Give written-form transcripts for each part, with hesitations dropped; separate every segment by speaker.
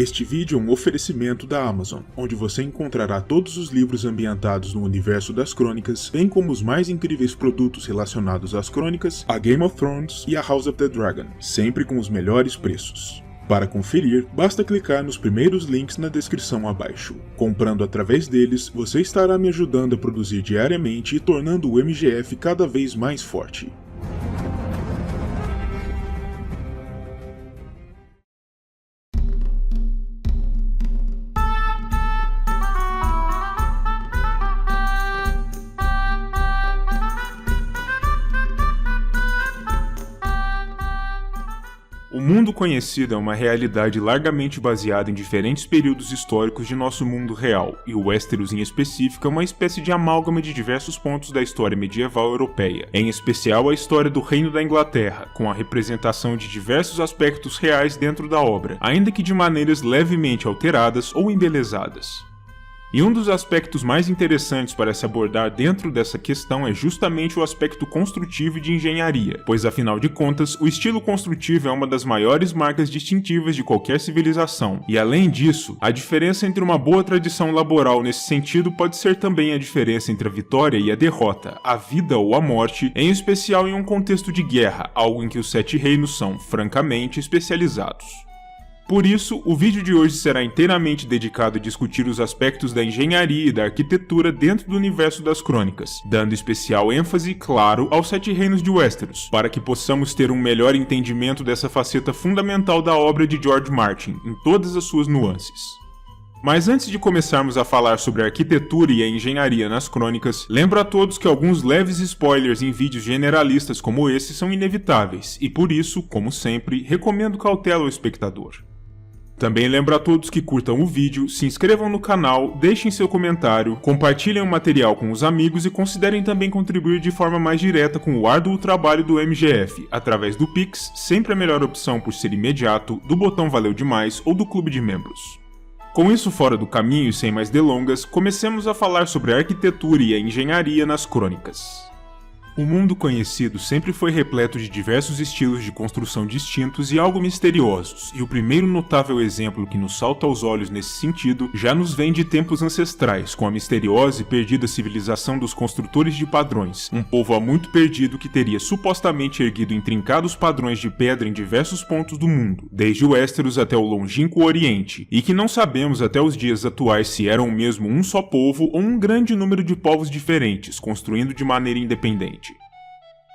Speaker 1: Este vídeo é um oferecimento da Amazon, onde você encontrará todos os livros ambientados no universo das crônicas, bem como os mais incríveis produtos relacionados às crônicas, a Game of Thrones e a House of the Dragon, sempre com os melhores preços. Para conferir, basta clicar nos primeiros links na descrição abaixo. Comprando através deles, você estará me ajudando a produzir diariamente e tornando o MGF cada vez mais forte. O mundo conhecido é uma realidade largamente baseada em diferentes períodos históricos de nosso mundo real, e o Westeros em específico é uma espécie de amálgama de diversos pontos da história medieval europeia, em especial a história do Reino da Inglaterra, com a representação de diversos aspectos reais dentro da obra, ainda que de maneiras levemente alteradas ou embelezadas. E um dos aspectos mais interessantes para se abordar dentro dessa questão é justamente o aspecto construtivo e de engenharia, pois afinal de contas, o estilo construtivo é uma das maiores marcas distintivas de qualquer civilização, e além disso, a diferença entre uma boa tradição laboral nesse sentido pode ser também a diferença entre a vitória e a derrota, a vida ou a morte, em especial em um contexto de guerra, algo em que os Sete Reinos são, francamente, especializados. Por isso, o vídeo de hoje será inteiramente dedicado a discutir os aspectos da engenharia e da arquitetura dentro do universo das crônicas, dando especial ênfase, claro, aos Sete Reinos de Westeros, para que possamos ter um melhor entendimento dessa faceta fundamental da obra de George Martin, em todas as suas nuances. Mas antes de começarmos a falar sobre a arquitetura e a engenharia nas crônicas, lembro a todos que alguns leves spoilers em vídeos generalistas como esse são inevitáveis, e por isso, como sempre, recomendo cautela ao espectador. Também lembro a todos que curtam o vídeo, se inscrevam no canal, deixem seu comentário, compartilhem o material com os amigos e considerem também contribuir de forma mais direta com o árduo trabalho do MGF, através do Pix, sempre a melhor opção por ser imediato, do botão Valeu Demais ou do clube de membros. Com isso fora do caminho e sem mais delongas, comecemos a falar sobre a arquitetura e a engenharia nas crônicas. O mundo conhecido sempre foi repleto de diversos estilos de construção distintos e algo misteriosos, e o primeiro notável exemplo que nos salta aos olhos nesse sentido já nos vem de tempos ancestrais, com a misteriosa e perdida civilização dos construtores de padrões, um povo há muito perdido que teria supostamente erguido intrincados padrões de pedra em diversos pontos do mundo, desde o Westeros até o longínquo Oriente, e que não sabemos até os dias atuais se eram mesmo um só povo ou um grande número de povos diferentes, construindo de maneira independente.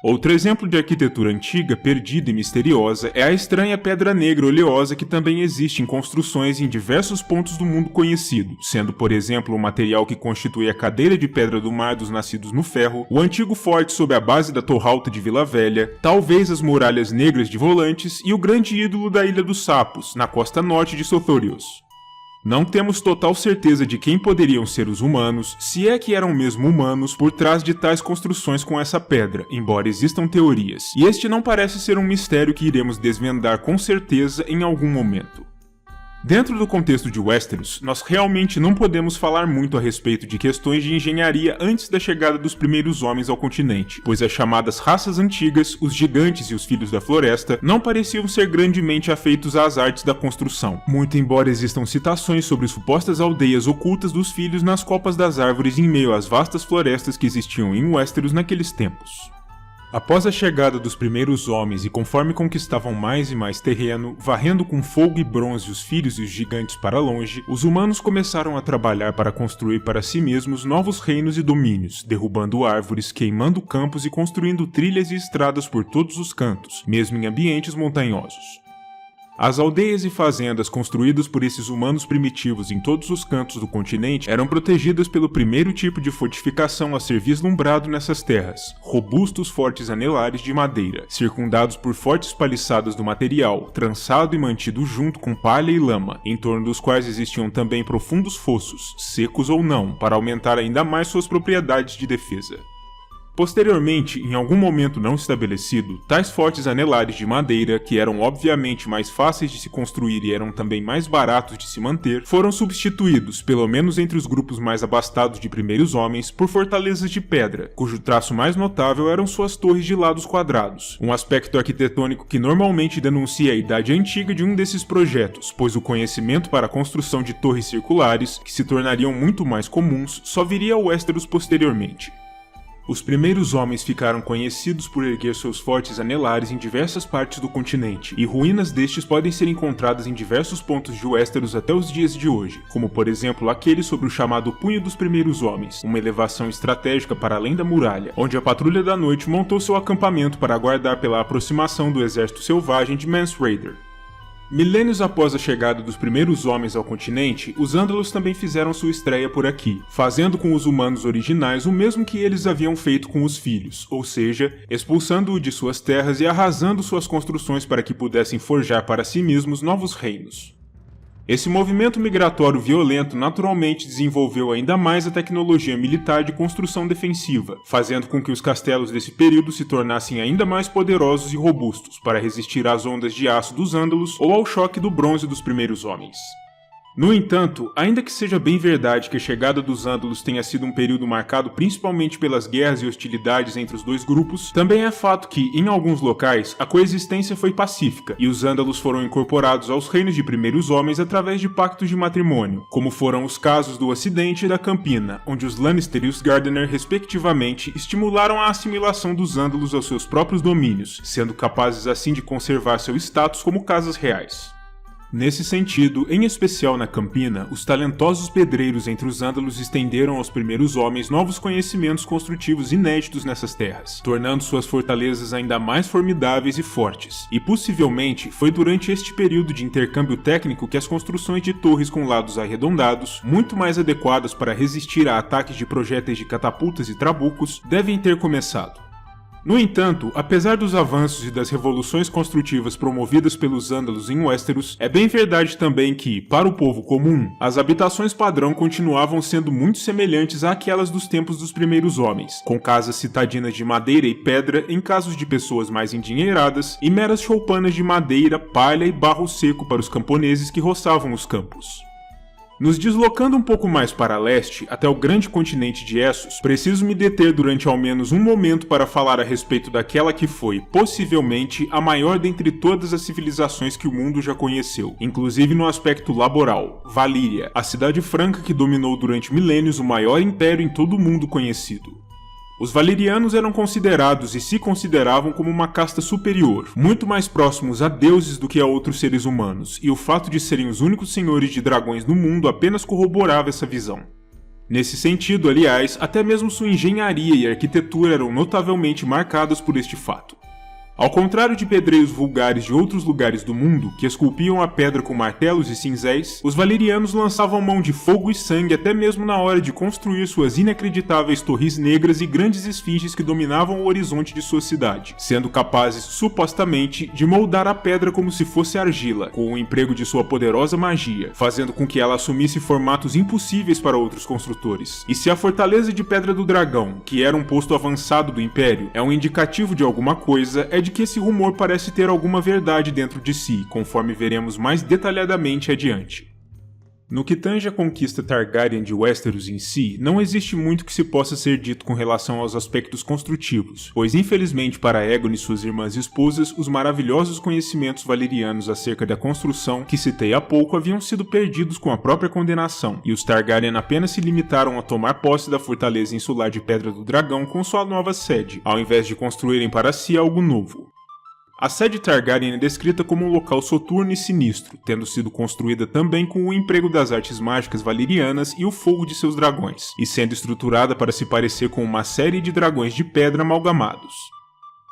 Speaker 1: Outro exemplo de arquitetura antiga, perdida e misteriosa é a estranha pedra negra oleosa que também existe em construções em diversos pontos do mundo conhecido, sendo por exemplo o material que constitui a cadeira de pedra do mar dos nascidos no ferro, o antigo forte sob a base da Torralta de Vila Velha, talvez as muralhas negras de Volantes e o grande ídolo da Ilha dos Sapos, na costa norte de Sothorios. Não temos total certeza de quem poderiam ser os humanos, se é que eram mesmo humanos, por trás de tais construções com essa pedra, embora existam teorias, e este não parece ser um mistério que iremos desvendar com certeza em algum momento. Dentro do contexto de Westeros, nós realmente não podemos falar muito a respeito de questões de engenharia antes da chegada dos primeiros homens ao continente, pois as chamadas raças antigas, os gigantes e os filhos da floresta, não pareciam ser grandemente afeitos às artes da construção, muito embora existam citações sobre supostas aldeias ocultas dos filhos nas copas das árvores em meio às vastas florestas que existiam em Westeros naqueles tempos. Após a chegada dos primeiros homens e conforme conquistavam mais e mais terreno, varrendo com fogo e bronze os filhos e os gigantes para longe, os humanos começaram a trabalhar para construir para si mesmos novos reinos e domínios, derrubando árvores, queimando campos e construindo trilhas e estradas por todos os cantos, mesmo em ambientes montanhosos. As aldeias e fazendas construídas por esses humanos primitivos em todos os cantos do continente eram protegidas pelo primeiro tipo de fortificação a ser vislumbrado nessas terras, robustos fortes anelares de madeira, circundados por fortes paliçadas do material, trançado e mantido junto com palha e lama, em torno dos quais existiam também profundos fossos, secos ou não, para aumentar ainda mais suas propriedades de defesa. Posteriormente, em algum momento não estabelecido, tais fortes anelares de madeira, que eram obviamente mais fáceis de se construir e eram também mais baratos de se manter, foram substituídos, pelo menos entre os grupos mais abastados de primeiros homens, por fortalezas de pedra, cujo traço mais notável eram suas torres de lados quadrados, um aspecto arquitetônico que normalmente denuncia a idade antiga de um desses projetos, pois o conhecimento para a construção de torres circulares, que se tornariam muito mais comuns, só viria a Westeros posteriormente. Os primeiros homens ficaram conhecidos por erguer seus fortes anelares em diversas partes do continente, e ruínas destes podem ser encontradas em diversos pontos de Westeros até os dias de hoje, como por exemplo aquele sobre o chamado Punho dos Primeiros Homens, uma elevação estratégica para além da muralha, onde a Patrulha da Noite montou seu acampamento para aguardar pela aproximação do exército selvagem de Mance Rayder. Milênios após a chegada dos primeiros homens ao continente, os Ândalos também fizeram sua estreia por aqui, fazendo com os humanos originais o mesmo que eles haviam feito com os filhos, ou seja, expulsando-o de suas terras e arrasando suas construções para que pudessem forjar para si mesmos novos reinos. Esse movimento migratório violento naturalmente desenvolveu ainda mais a tecnologia militar de construção defensiva, fazendo com que os castelos desse período se tornassem ainda mais poderosos e robustos para resistir às ondas de aço dos Ândalos ou ao choque do bronze dos primeiros homens. No entanto, ainda que seja bem verdade que a chegada dos Ândalos tenha sido um período marcado principalmente pelas guerras e hostilidades entre os dois grupos, também é fato que, em alguns locais, a coexistência foi pacífica e os Ândalos foram incorporados aos reinos de primeiros homens através de pactos de matrimônio, como foram os casos do Ocidente e da Campina, onde os Lannister e os Gardener, respectivamente, estimularam a assimilação dos Ândalos aos seus próprios domínios, sendo capazes assim de conservar seu status como casas reais. Nesse sentido, em especial na Campina, os talentosos pedreiros entre os Ândalos estenderam aos primeiros homens novos conhecimentos construtivos inéditos nessas terras, tornando suas fortalezas ainda mais formidáveis e fortes, e possivelmente foi durante este período de intercâmbio técnico que as construções de torres com lados arredondados, muito mais adequadas para resistir a ataques de projéteis de catapultas e trabucos, devem ter começado. No entanto, apesar dos avanços e das revoluções construtivas promovidas pelos Ândalos em Westeros, é bem verdade também que, para o povo comum, as habitações padrão continuavam sendo muito semelhantes àquelas dos tempos dos primeiros homens, com casas citadinas de madeira e pedra em casos de pessoas mais endinheiradas e meras choupanas de madeira, palha e barro seco para os camponeses que roçavam os campos. Nos deslocando um pouco mais para leste, até o grande continente de Essos, preciso me deter durante ao menos um momento para falar a respeito daquela que foi, possivelmente, a maior dentre todas as civilizações que o mundo já conheceu, inclusive no aspecto laboral, Valíria, a cidade franca que dominou durante milênios o maior império em todo o mundo conhecido. Os valerianos eram considerados e se consideravam como uma casta superior, muito mais próximos a deuses do que a outros seres humanos, e o fato de serem os únicos senhores de dragões no mundo apenas corroborava essa visão. Nesse sentido, aliás, até mesmo sua engenharia e arquitetura eram notavelmente marcadas por este fato. Ao contrário de pedreiros vulgares de outros lugares do mundo, que esculpiam a pedra com martelos e cinzéis, os valerianos lançavam mão de fogo e sangue até mesmo na hora de construir suas inacreditáveis torres negras e grandes esfinges que dominavam o horizonte de sua cidade, sendo capazes, supostamente, de moldar a pedra como se fosse argila, com o emprego de sua poderosa magia, fazendo com que ela assumisse formatos impossíveis para outros construtores. E se a Fortaleza de Pedra do Dragão, que era um posto avançado do Império, é um indicativo de alguma coisa, é de que esse rumor parece ter alguma verdade dentro de si, conforme veremos mais detalhadamente adiante. No que tange a conquista Targaryen de Westeros em si, não existe muito que se possa ser dito com relação aos aspectos construtivos, pois infelizmente para Aegon e suas irmãs e esposas, os maravilhosos conhecimentos valerianos acerca da construção que citei há pouco haviam sido perdidos com a própria condenação, e os Targaryen apenas se limitaram a tomar posse da fortaleza insular de Pedra do Dragão com sua nova sede, ao invés de construírem para si algo novo. A sede Targaryen é descrita como um local soturno e sinistro, tendo sido construída também com o emprego das artes mágicas valerianas e o fogo de seus dragões, e sendo estruturada para se parecer com uma série de dragões de pedra amalgamados.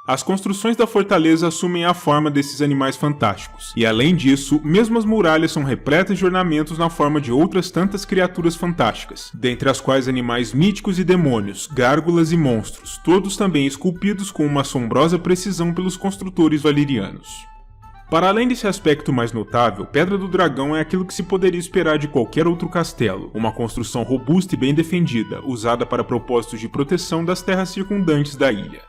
Speaker 1: As construções da fortaleza assumem a forma desses animais fantásticos, e além disso, mesmo as muralhas são repletas de ornamentos na forma de outras tantas criaturas fantásticas, dentre as quais animais míticos e demônios, gárgulas e monstros, todos também esculpidos com uma assombrosa precisão pelos construtores valerianos. Para além desse aspecto mais notável, Pedra do Dragão é aquilo que se poderia esperar de qualquer outro castelo, uma construção robusta e bem defendida, usada para propósitos de proteção das terras circundantes da ilha.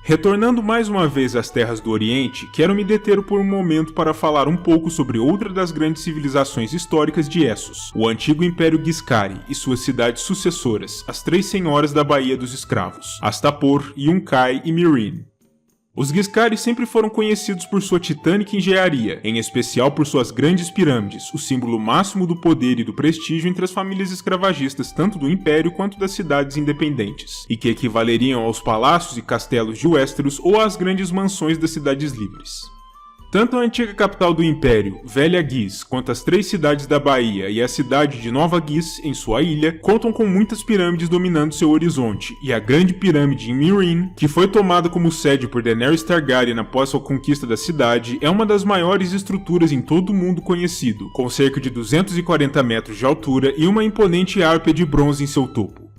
Speaker 1: Retornando mais uma vez às terras do Oriente, quero me deter por um momento para falar um pouco sobre outra das grandes civilizações históricas de Essos, o antigo Império Giscari e suas cidades sucessoras, as Três Senhoras da Baía dos Escravos, Astapor, Yunkai e Meereen. Os Giscari sempre foram conhecidos por sua titânica engenharia, em especial por suas grandes pirâmides, o símbolo máximo do poder e do prestígio entre as famílias escravagistas tanto do Império quanto das cidades independentes, e que equivaleriam aos palácios e castelos de Westeros ou às grandes mansões das cidades livres. Tanto a antiga capital do Império, Velha Guiz, quanto as três cidades da Baía e a cidade de Nova Guiz, em sua ilha, contam com muitas pirâmides dominando seu horizonte, e a grande pirâmide em Meereen, que foi tomada como sede por Daenerys Targaryen após sua conquista da cidade, é uma das maiores estruturas em todo o mundo conhecido, com cerca de 240 metros de altura e uma imponente harpa de bronze em seu topo.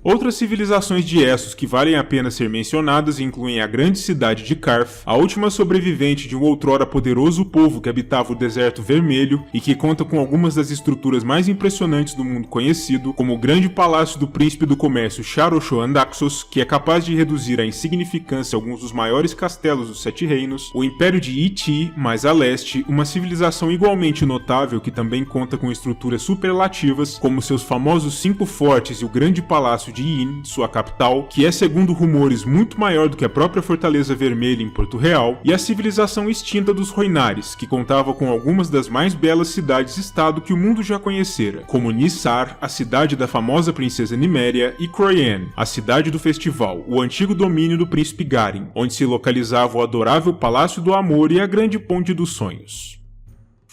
Speaker 1: Outras civilizações de Essos que valem a pena ser mencionadas incluem a grande cidade de Qarth, a última sobrevivente de um outrora poderoso povo que habitava o Deserto Vermelho e que conta com algumas das estruturas mais impressionantes do mundo conhecido, como o grande palácio do príncipe do comércio Charo-Chor-Andaxos, que é capaz de reduzir à insignificância alguns dos maiores castelos dos Sete Reinos, o Império de Iti, mais a leste, uma civilização igualmente notável que também conta com estruturas superlativas, como seus famosos 5 fortes e o grande palácio de Yin, sua capital, que é segundo rumores muito maior do que a própria Fortaleza Vermelha em Porto Real, e a civilização extinta dos Rhoynares, que contava com algumas das mais belas cidades-estado que o mundo já conhecera, como Nissar, a cidade da famosa princesa Nymeria, e Chroienne, a cidade do festival, o antigo domínio do príncipe Garin, onde se localizava o adorável Palácio do Amor e a grande Ponte dos Sonhos.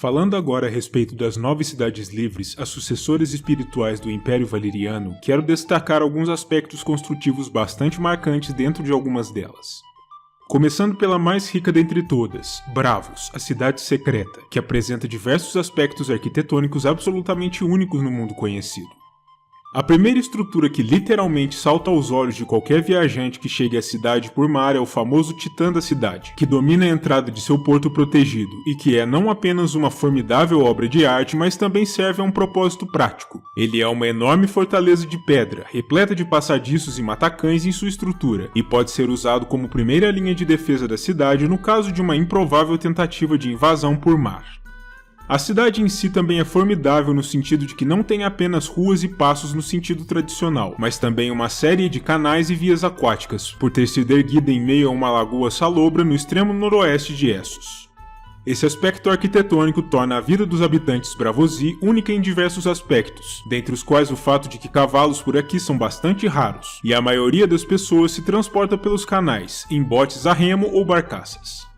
Speaker 1: Falando agora a respeito das 9 cidades livres, as sucessoras espirituais do Império Valeriano, quero destacar alguns aspectos construtivos bastante marcantes dentro de algumas delas. Começando pela mais rica dentre todas, Braavos, a cidade secreta, que apresenta diversos aspectos arquitetônicos absolutamente únicos no mundo conhecido. A primeira estrutura que literalmente salta aos olhos de qualquer viajante que chegue à cidade por mar é o famoso Titã da cidade, que domina a entrada de seu porto protegido e que é não apenas uma formidável obra de arte, mas também serve a um propósito prático. Ele é uma enorme fortaleza de pedra, repleta de passadiços e matacães em sua estrutura, e pode ser usado como primeira linha de defesa da cidade no caso de uma improvável tentativa de invasão por mar. A cidade em si também é formidável no sentido de que não tem apenas ruas e passos no sentido tradicional, mas também uma série de canais e vias aquáticas, por ter sido erguida em meio a uma lagoa salobra no extremo noroeste de Essos. Esse aspecto arquitetônico torna a vida dos habitantes Braavosi única em diversos aspectos, dentre os quais o fato de que cavalos por aqui são bastante raros, e a maioria das pessoas se transporta pelos canais, em botes a remo ou barcaças.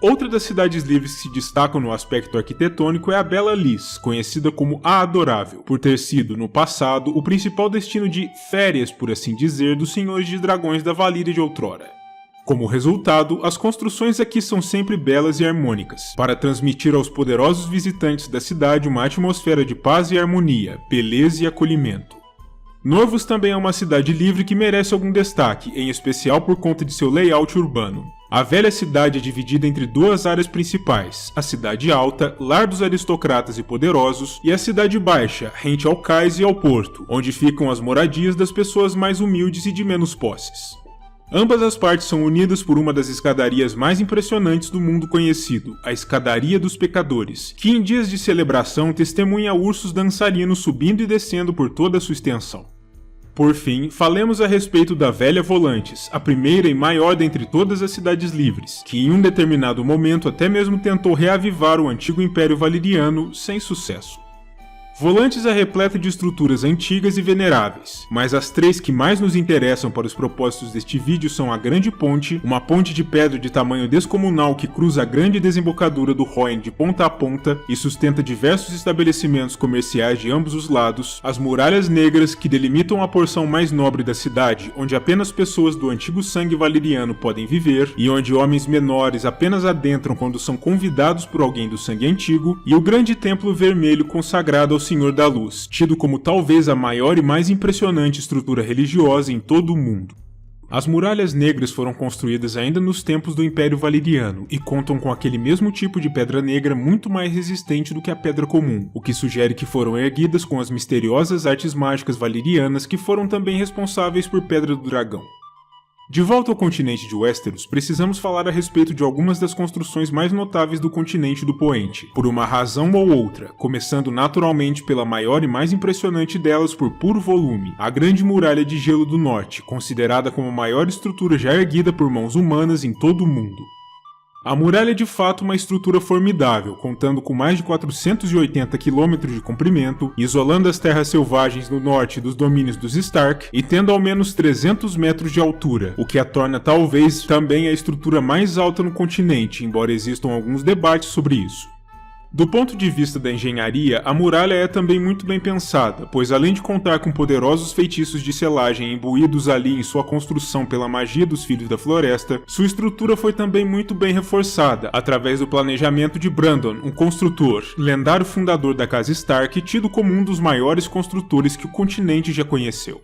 Speaker 1: Outra das cidades livres que se destacam no aspecto arquitetônico é a Bela Lys, conhecida como a Adorável, por ter sido, no passado, o principal destino de férias, por assim dizer, dos senhores de dragões da Valíria de outrora. Como resultado, as construções aqui são sempre belas e harmônicas, para transmitir aos poderosos visitantes da cidade uma atmosfera de paz e harmonia, beleza e acolhimento. Norvus também é uma cidade livre que merece algum destaque, em especial por conta de seu layout urbano. A velha cidade é dividida entre duas áreas principais, a Cidade Alta, lar dos aristocratas e poderosos, e a Cidade Baixa, rente ao cais e ao porto, onde ficam as moradias das pessoas mais humildes e de menos posses. Ambas as partes são unidas por uma das escadarias mais impressionantes do mundo conhecido, a Escadaria dos Pecadores, que em dias de celebração testemunha ursos dançarinos subindo e descendo por toda a sua extensão. Por fim, falemos a respeito da Velha Volantis, a primeira e maior dentre todas as cidades livres, que em um determinado momento até mesmo tentou reavivar o antigo Império Valeriano sem sucesso. Volantis é repleta de estruturas antigas e veneráveis, mas as três que mais nos interessam para os propósitos deste vídeo são a Grande Ponte, uma ponte de pedra de tamanho descomunal que cruza a grande desembocadura do Rhoyne de ponta a ponta e sustenta diversos estabelecimentos comerciais de ambos os lados, as Muralhas Negras que delimitam a porção mais nobre da cidade, onde apenas pessoas do antigo sangue valeriano podem viver, e onde homens menores apenas adentram quando são convidados por alguém do sangue antigo, e o grande Templo Vermelho consagrado ao Senhor da Luz, tido como talvez a maior e mais impressionante estrutura religiosa em todo o mundo. As muralhas negras foram construídas ainda nos tempos do Império Valeriano e contam com aquele mesmo tipo de pedra negra muito mais resistente do que a pedra comum, o que sugere que foram erguidas com as misteriosas artes mágicas valerianas que foram também responsáveis por Pedra do Dragão. De volta ao continente de Westeros, precisamos falar a respeito de algumas das construções mais notáveis do continente do Poente, por uma razão ou outra, começando naturalmente pela maior e mais impressionante delas por puro volume, a Grande Muralha de Gelo do Norte, considerada como a maior estrutura já erguida por mãos humanas em todo o mundo. A muralha é de fato uma estrutura formidável, contando com mais de 480 km de comprimento, isolando as terras selvagens no norte dos domínios dos Stark e tendo ao menos 300 metros de altura, o que a torna talvez também a estrutura mais alta no continente, embora existam alguns debates sobre isso. Do ponto de vista da engenharia, a muralha é também muito bem pensada, pois além de contar com poderosos feitiços de selagem imbuídos ali em sua construção pela magia dos Filhos da Floresta, sua estrutura foi também muito bem reforçada, através do planejamento de Brandon, um construtor, lendário fundador da casa Stark, tido como um dos maiores construtores que o continente já conheceu.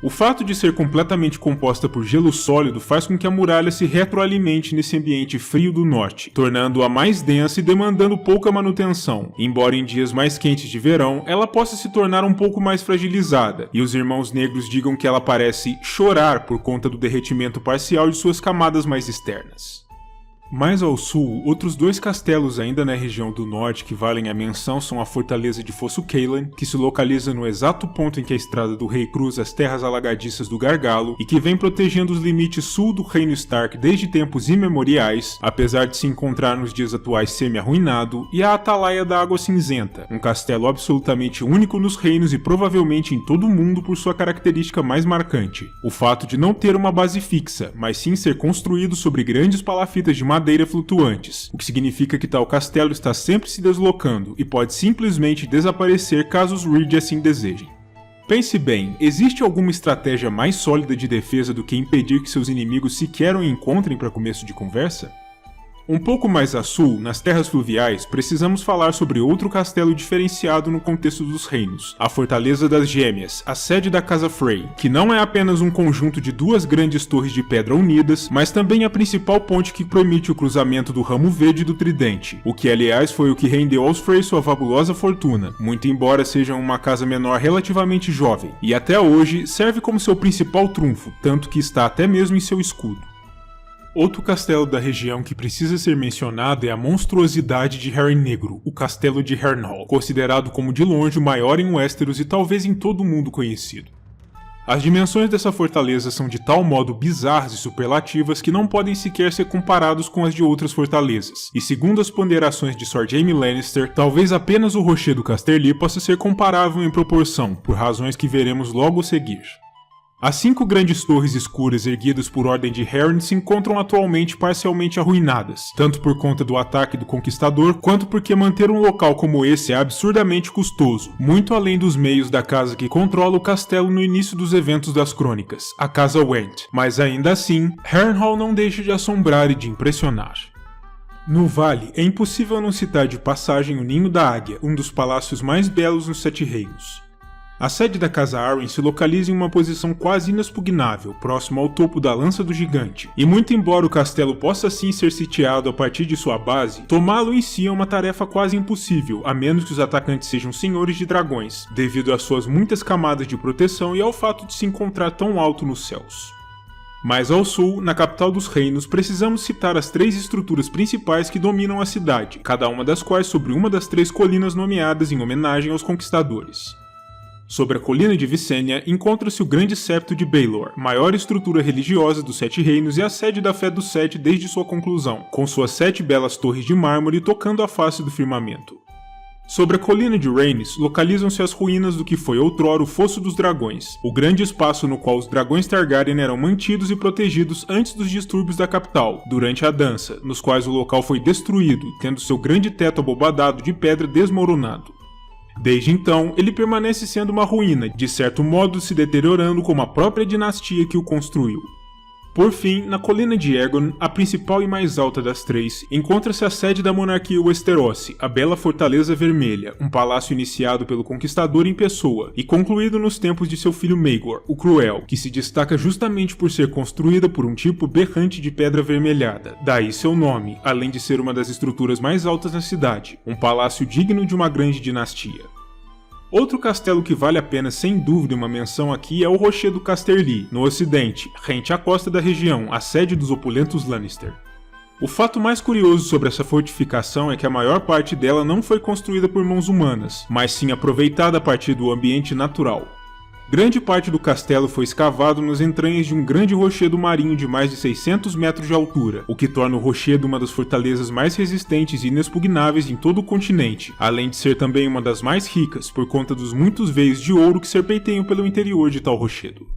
Speaker 1: O fato de ser completamente composta por gelo sólido faz com que a muralha se retroalimente nesse ambiente frio do norte, tornando-a mais densa e demandando pouca manutenção, embora em dias mais quentes de verão ela possa se tornar um pouco mais fragilizada, e os Irmãos Negros digam que ela parece chorar por conta do derretimento parcial de suas camadas mais externas. Mais ao sul, outros dois castelos ainda na região do norte que valem a menção são a Fortaleza de Fosso Cailin, que se localiza no exato ponto em que a Estrada do Rei cruza as terras alagadiças do Gargalo e que vem protegendo os limites sul do Reino Stark desde tempos imemoriais, apesar de se encontrar nos dias atuais semi-arruinado, e a Atalaia da Água Cinzenta, um castelo absolutamente único nos reinos e provavelmente em todo o mundo por sua característica mais marcante, o fato de não ter uma base fixa, mas sim ser construído sobre grandes palafitas de madeira flutuantes, o que significa que tal castelo está sempre se deslocando e pode simplesmente desaparecer caso os Reed assim desejem. Pense bem, existe alguma estratégia mais sólida de defesa do que impedir que seus inimigos sequer o encontrem para começo de conversa? Um pouco mais a sul, nas terras fluviais, precisamos falar sobre outro castelo diferenciado no contexto dos reinos, a Fortaleza das Gêmeas, a sede da Casa Frey, que não é apenas um conjunto de duas grandes torres de pedra unidas, mas também a principal ponte que permite o cruzamento do ramo verde do tridente, o que aliás foi o que rendeu aos Frey sua fabulosa fortuna, muito embora sejam uma casa menor relativamente jovem, e até hoje serve como seu principal trunfo, tanto que está até mesmo em seu escudo. Outro castelo da região que precisa ser mencionado é a monstruosidade de Harren Negro, o castelo de Harrenhal, considerado como de longe o maior em Westeros e talvez em todo o mundo conhecido. As dimensões dessa fortaleza são de tal modo bizarras e superlativas que não podem sequer ser comparados com as de outras fortalezas, e segundo as ponderações de Sir Jaime Lannister, talvez apenas o Rocher do Casterly possa ser comparável em proporção, por razões que veremos logo a seguir. As 5 grandes torres escuras erguidas por ordem de Harren se encontram atualmente parcialmente arruinadas, tanto por conta do ataque do Conquistador, quanto porque manter um local como esse é absurdamente custoso, muito além dos meios da casa que controla o castelo no início dos eventos das crônicas, a Casa Went, mas ainda assim, Harrenhal não deixa de assombrar e de impressionar. No vale, é impossível não citar de passagem o Ninho da Águia, um dos palácios mais belos nos 7 reinos. A sede da Casa Arryn se localiza em uma posição quase inexpugnável, próximo ao topo da Lança do Gigante, e muito embora o castelo possa sim ser sitiado a partir de sua base, tomá-lo em si é uma tarefa quase impossível, a menos que os atacantes sejam senhores de dragões, devido às suas muitas camadas de proteção e ao fato de se encontrar tão alto nos céus. Mais ao sul, na capital dos reinos, precisamos citar as 3 estruturas principais que dominam a cidade, cada uma das quais sobre uma das 3 colinas nomeadas em homenagem aos conquistadores. Sobre a colina de Visenya encontra-se o Grande Septo de Baelor, maior estrutura religiosa dos 7 reinos e a sede da Fé dos Sete desde sua conclusão, com suas 7 belas torres de mármore tocando a face do firmamento. Sobre a colina de Rhaenys localizam-se as ruínas do que foi outrora o Fosso dos Dragões, o grande espaço no qual os dragões Targaryen eram mantidos e protegidos antes dos distúrbios da capital, durante a dança, nos quais o local foi destruído, tendo seu grande teto abobadado de pedra desmoronado. Desde então, ele permanece sendo uma ruína, de certo modo se deteriorando como a própria dinastia que o construiu. Por fim, na colina de Aegon, a principal e mais alta das três, encontra-se a sede da monarquia Westerosi, a Bela Fortaleza Vermelha, um palácio iniciado pelo conquistador em pessoa e concluído nos tempos de seu filho Maegor, o Cruel, que se destaca justamente por ser construída por um tipo berrante de pedra avermelhada, daí seu nome, além de ser uma das estruturas mais altas na cidade, um palácio digno de uma grande dinastia. Outro castelo que vale a pena sem dúvida uma menção aqui é o Rochedo Casterly, no ocidente, rente à costa da região, a sede dos opulentos Lannister. O fato mais curioso sobre essa fortificação é que a maior parte dela não foi construída por mãos humanas, mas sim aproveitada a partir do ambiente natural. Grande parte do castelo foi escavado nas entranhas de um grande rochedo marinho de mais de 600 metros de altura, o que torna o rochedo uma das fortalezas mais resistentes e inexpugnáveis em todo o continente, além de ser também uma das mais ricas por conta dos muitos veios de ouro que serpenteiam pelo interior de tal rochedo.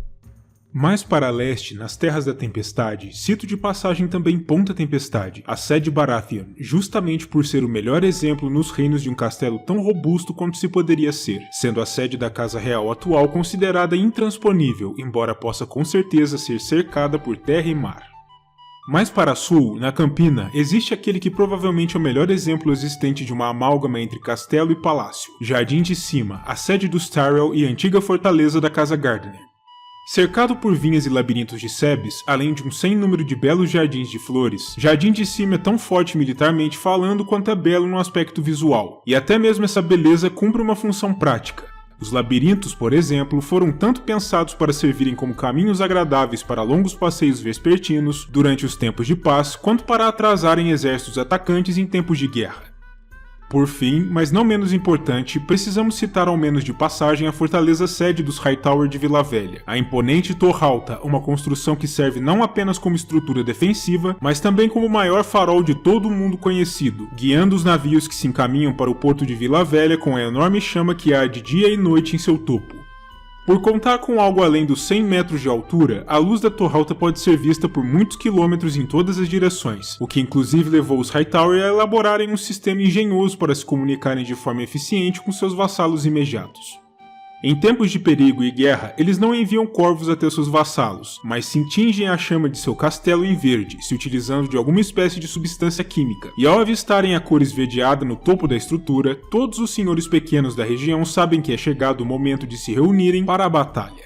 Speaker 1: Mais para leste, nas Terras da Tempestade, cito de passagem também Ponta Tempestade, a sede Baratheon, justamente por ser o melhor exemplo nos reinos de um castelo tão robusto quanto se poderia ser, sendo a sede da Casa Real atual considerada intransponível, embora possa com certeza ser cercada por terra e mar. Mais para sul, na Campina, existe aquele que provavelmente é o melhor exemplo existente de uma amálgama entre castelo e palácio, Jardim de Cima, a sede dos Tyrell e antiga fortaleza da Casa Gardener. Cercado por vinhas e labirintos de sebes, além de um sem número de belos jardins de flores, Jardim de Cima é tão forte militarmente falando quanto é belo no aspecto visual, e até mesmo essa beleza cumpre uma função prática. Os labirintos, por exemplo, foram tanto pensados para servirem como caminhos agradáveis para longos passeios vespertinos durante os tempos de paz, quanto para atrasarem exércitos atacantes em tempos de guerra. Por fim, mas não menos importante, precisamos citar ao menos de passagem a fortaleza sede dos Hightower de Vila Velha, a imponente Torre Alta, uma construção que serve não apenas como estrutura defensiva, mas também como o maior farol de todo o mundo conhecido, guiando os navios que se encaminham para o porto de Vila Velha com a enorme chama que arde dia e noite em seu topo. Por contar com algo além dos 100 metros de altura, a luz da Torre Alta pode ser vista por muitos quilômetros em todas as direções, o que inclusive levou os Hightower a elaborarem um sistema engenhoso para se comunicarem de forma eficiente com seus vassalos imediatos. Em tempos de perigo e guerra, eles não enviam corvos até seus vassalos, mas sim tingem a chama de seu castelo em verde, se utilizando de alguma espécie de substância química, e ao avistarem a cor esverdeada no topo da estrutura, todos os senhores pequenos da região sabem que é chegado o momento de se reunirem para a batalha.